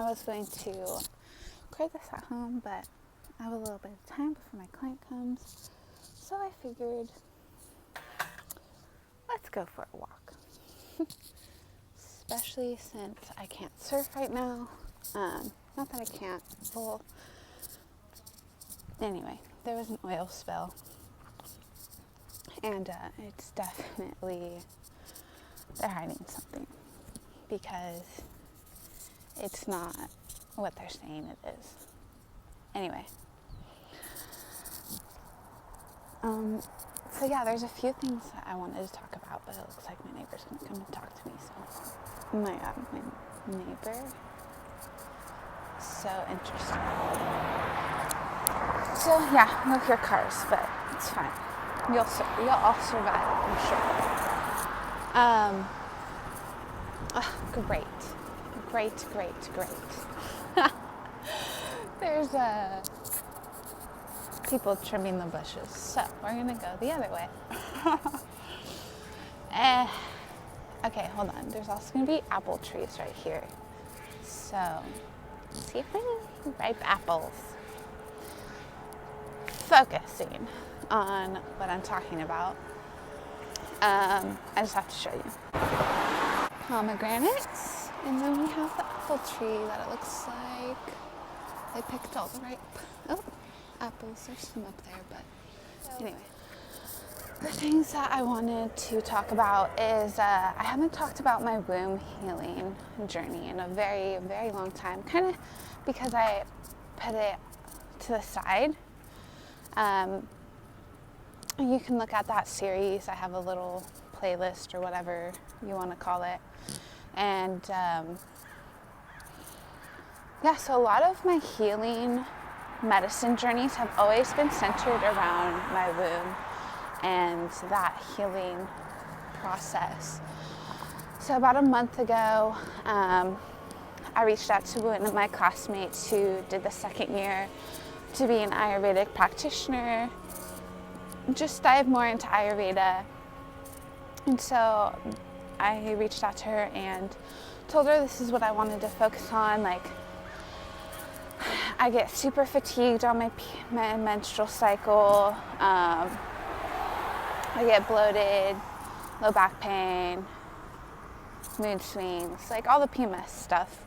I was going to record this at home, but I have a little bit of time before my client comes, so I figured let's go for a walk. Especially since I can't surf right now. Not that I can't. Well, anyway, there was an oil spill, and it's definitely, they're hiding something, because it's not what they're saying it is. Anyway. So yeah, there's a few things that I wanted to talk about, but it looks like my neighbor's going to come and talk to me, so my neighbor, so interesting. So yeah, no hear cars, but it's fine. You'll all survive, I'm sure. Great. There's people trimming the bushes, so we're gonna go the other way. Okay, hold on. There's also gonna be apple trees right here, so let's see if we can ripe apples. Focusing on what I'm talking about. I just have to show you pomegranates, and then we have the apple tree that it looks like they picked all the ripe apples. There's some up there, but anyway. The things that I wanted to talk about is I haven't talked about my womb healing journey in a very, very long time, kind of because I put it to the side. You can look at that series. I have a little playlist or whatever you want to call it. And so a lot of my healing medicine journeys have always been centered around my womb and that healing process. So about a month ago, I reached out to one of my classmates who did the second year to be an Ayurvedic practitioner, just dive more into Ayurveda. And so I reached out to her and told her this is what I wanted to focus on. Like, I get super fatigued on my menstrual cycle. I get bloated, low back pain, mood swings, like all the PMS stuff.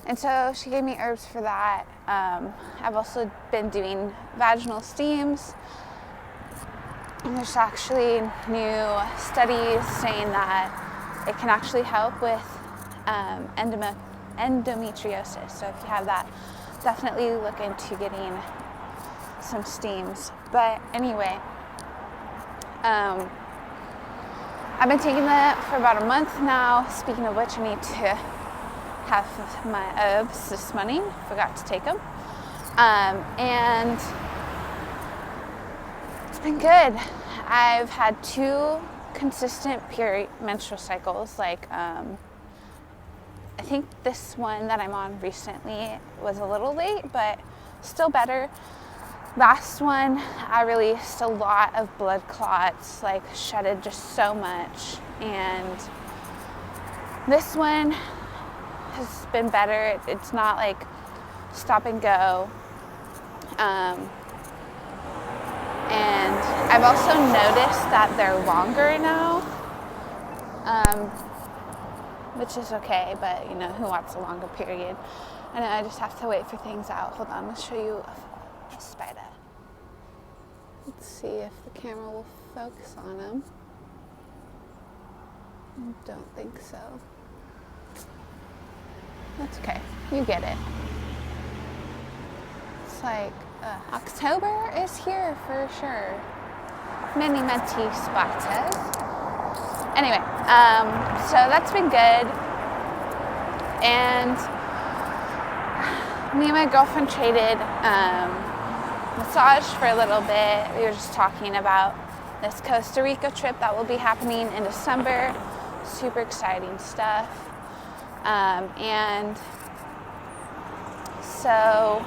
And so she gave me herbs for that. I've also been doing vaginal steams. And there's actually new studies saying that it can actually help with endometriosis. So if you have that, definitely look into getting some steams. But anyway, I've been taking that for about a month now. Speaking of which, I need to have my herbs this morning. Forgot to take them. And it's been good. I've had 2 consistent menstrual cycles. Like, I think this one that I'm on recently was a little late, but still better. Last one, I released a lot of blood clots, like shedded just so much. And this one has been better. It's not like stop and go. And I've also noticed that they're longer now, which is okay, but who wants a longer period? I know I just have to wait for things out. Hold on, let's show you a spider. Let's see if the camera will focus on him. Don't think so. That's okay, you get it. It's like October is here for sure. Many spiders. Anyway, so that's been good. And me and my girlfriend traded massage for a little bit. We were just talking about this Costa Rica trip that will be happening in December. Super exciting stuff. And so,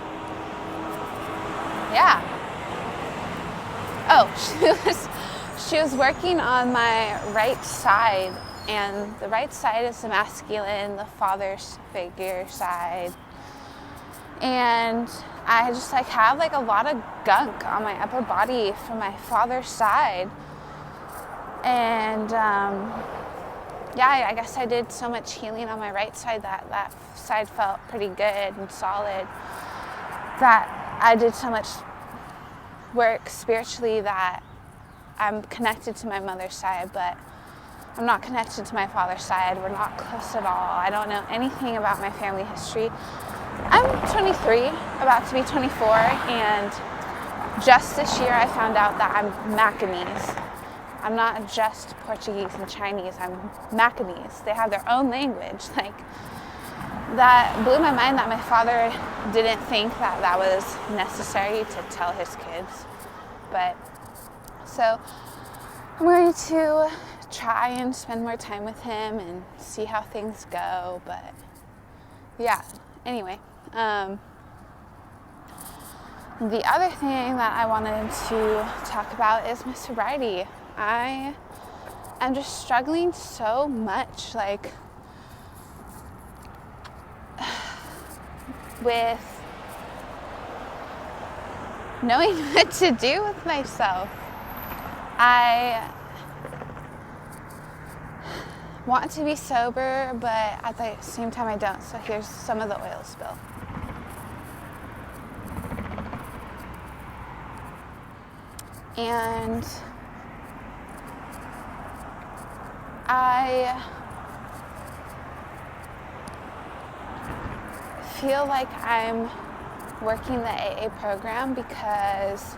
yeah. Oh, she was working on my right side, And the right side is the masculine, the father's figure side. And I just like have like a lot of gunk on my upper body from my father's side. And yeah, I guess I did so much healing on my right side that side felt pretty good and solid, that I did so much work spiritually that I'm connected to my mother's side, but I'm not connected to my father's side. We're not close at all. I don't know anything about my family history. I'm 23, about to be 24, and just this year I found out that I'm Macanese. I'm not just Portuguese and Chinese, I'm Macanese. They have their own language. Like, that blew my mind that my father didn't think that that was necessary to tell his kids. But, so I'm going to try and spend more time with him and see how things go. But yeah, anyway, the other thing that I wanted to talk about is my sobriety. I am just struggling so much, like, with knowing what to do with myself. I want to be sober, but at the same time I don't. So here's some of the oil spill. And I feel like I'm working the AA program because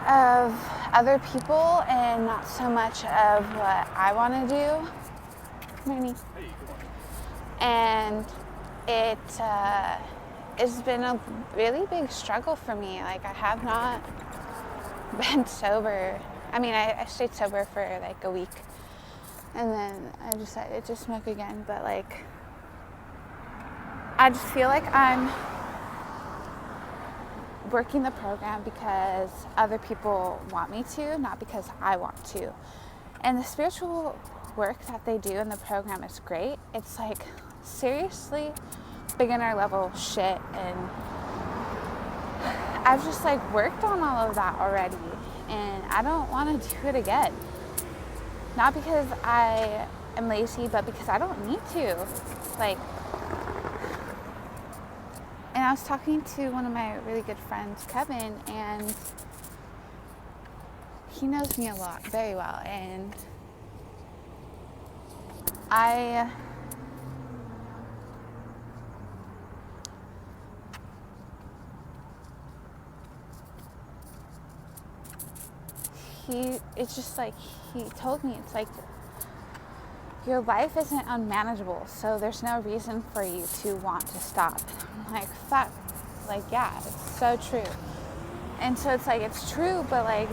of other people and not so much of what I want to do. And it's been a really big struggle for me. Like, I have not been sober. I mean, I stayed sober for like a week, and then I decided to smoke again. But like, I just feel like I'm working the program because other people want me to, not because I want to. And the spiritual work that they do in the program is great. It's like seriously beginner level shit, and I've just like worked on all of that already, and I don't want to do it again. Not because I am lazy, but because I don't need to. Like, and I was talking to one of my really good friends, Kevin, and he knows me a lot, very well, and it's just like, he told me, it's like, your life isn't unmanageable, so there's no reason for you to want to stop. I'm like, fuck, like, yeah, it's so true. And so it's like, it's true, but like,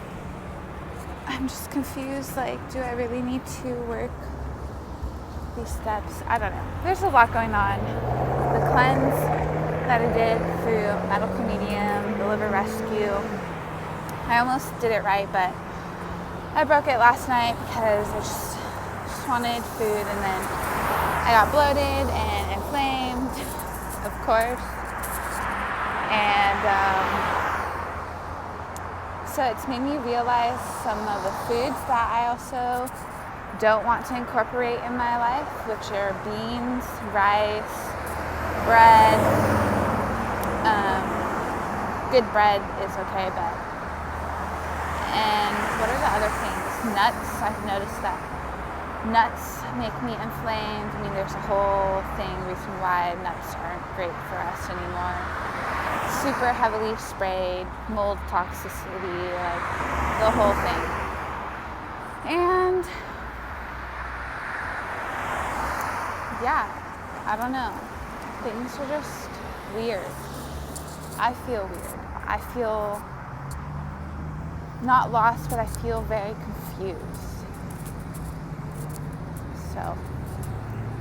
I'm just confused, like, do I really need to work these steps? I don't know. There's a lot going on. The cleanse that I did through medical medium, the liver rescue, I almost did it right, but I broke it last night because I just wanted food, and then I got bloated and inflamed, of course. And so it's made me realize some of the foods that I also don't want to incorporate in my life, which are beans, rice, bread. Good bread is okay, but, and what are the other things? Nuts. I've noticed that nuts make me inflamed. I mean, there's a whole reason why nuts aren't great for us anymore. Super heavily sprayed, mold toxicity, like the whole thing. And yeah, I don't know. Things are just weird. I feel weird. I feel not lost, but I feel very confused. So,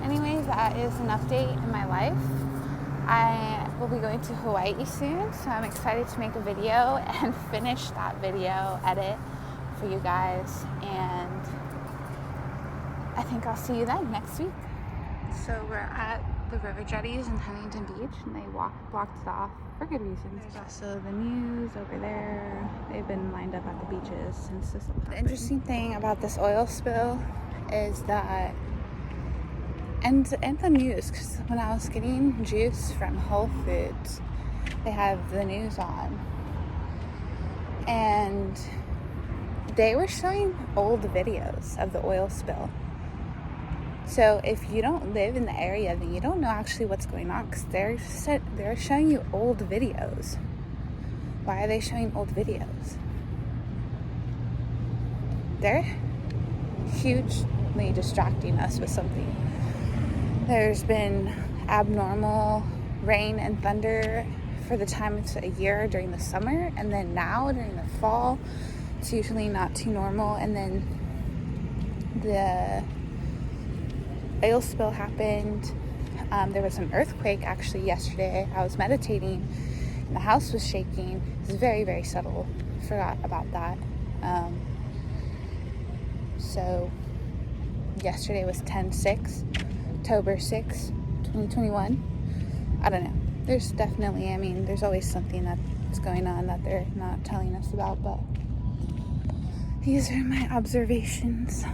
anyway, that is an update in my life. I will be going to Hawaii soon, so I'm excited to make a video and finish that video edit for you guys. And I think I'll see you then next week. So we're at the river jetties in Huntington Beach, and they blocked it off for good reasons. There's also the Muse over there. They've been lined up at the beaches since this all happened. The interesting thing about this oil spill is that, and the Muse, because when I was getting juice from Whole Foods, they have the news on, and they were showing old videos of the oil spill. So if you don't live in the area, then you don't know actually what's going on, because they're showing you old videos. Why are they showing old videos? They're hugely distracting us with something. There's been abnormal rain and thunder for the time of a year during the summer, and then now during the fall, it's usually not too normal. And then the oil spill happened. There was an earthquake actually yesterday. I was meditating and the house was shaking. It was very, very subtle. Forgot about that. So yesterday was 10/6, October 6, 2021. I don't know. There's definitely, there's always something that's going on that they're not telling us about, but these are my observations.